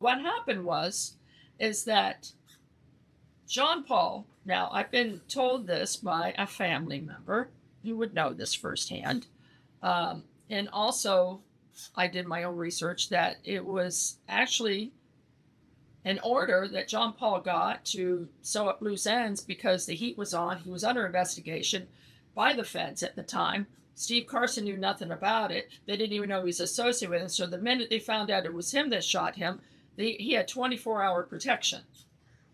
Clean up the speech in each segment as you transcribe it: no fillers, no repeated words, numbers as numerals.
What happened is that John Paul, now I've been told this by a family member who would know this firsthand. And also, I did my own research that it was actually an order that John Paul got to sew up loose ends because the heat was on. He was under investigation by the feds at the time. Steve Carson knew nothing about it. They didn't even know he was associated with it. So the minute they found out it was him that shot him, he had 24-hour protection.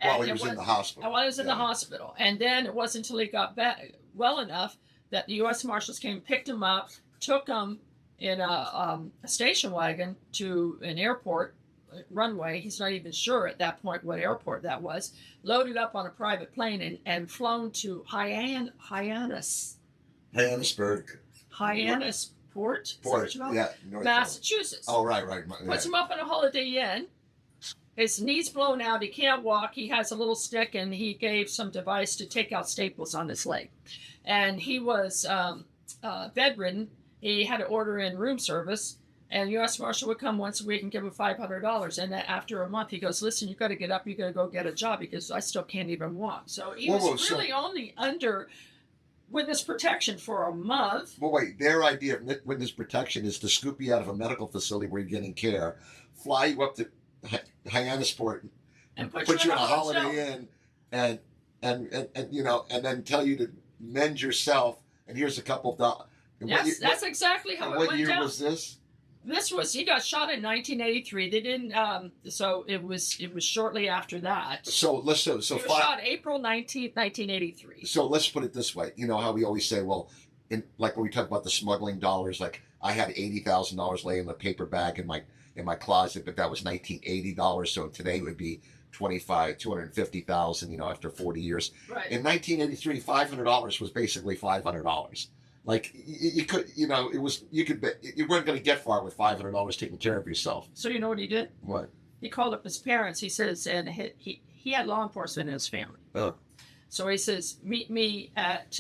While he was in the hospital. While he was in the hospital. And then it wasn't until he got back well enough that the U.S. Marshals came, picked him up, took him in a station wagon to an airport runway. He's not even sure at that point what airport that was. Loaded up on a private plane and flown to Hyannisburg. Hyannisport, yeah, Massachusetts. Oh, right. Puts him up in a Holiday Inn. His knee's blown out. He can't walk. He has a little stick, and he gave some device to take out staples on his leg. And he was bedridden. He had to order in room service, and U.S. Marshal would come once a week and give him $500. And then after a month, he goes, "Listen, you got to get up. You got to go get a job because I still can't even walk." So he was really only under witness protection for a month. Well, wait. Their idea of witness protection is to scoop you out of a medical facility where you're getting care, fly you up to Hyannisport, and put you in a hotel. Holiday Inn, and and then tell you to mend yourself. And here's a couple of dollars. Yes, that's exactly how it went down. What year was this? He got shot in 1983. They didn't. So it was shortly after that. So he was shot April 19th, 1983. So let's put it this way. You know how we always say, well, like when we talk about the smuggling dollars, like I had $80,000 laying in a paper bag in my closet, but that was $1980. So today it would be $250,000. After 40 years. Right. In 1983, $500 was basically $500. Like you could, you weren't going to get far with $500 taking care of yourself. So you know what he did? What? He called up his parents. He says, and he had law enforcement in his family. Oh. So he says, "Meet me at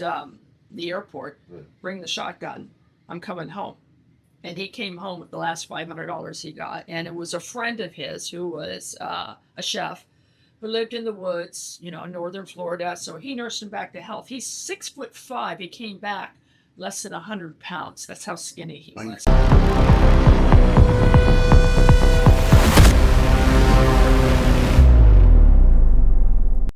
the airport. Bring the shotgun. I'm coming home." And he came home with the last $500 he got, and it was a friend of his who was a chef who lived in the woods, in northern Florida. So he nursed him back to health. He's 6'5". He came back less than 100 pounds. That's how skinny he was.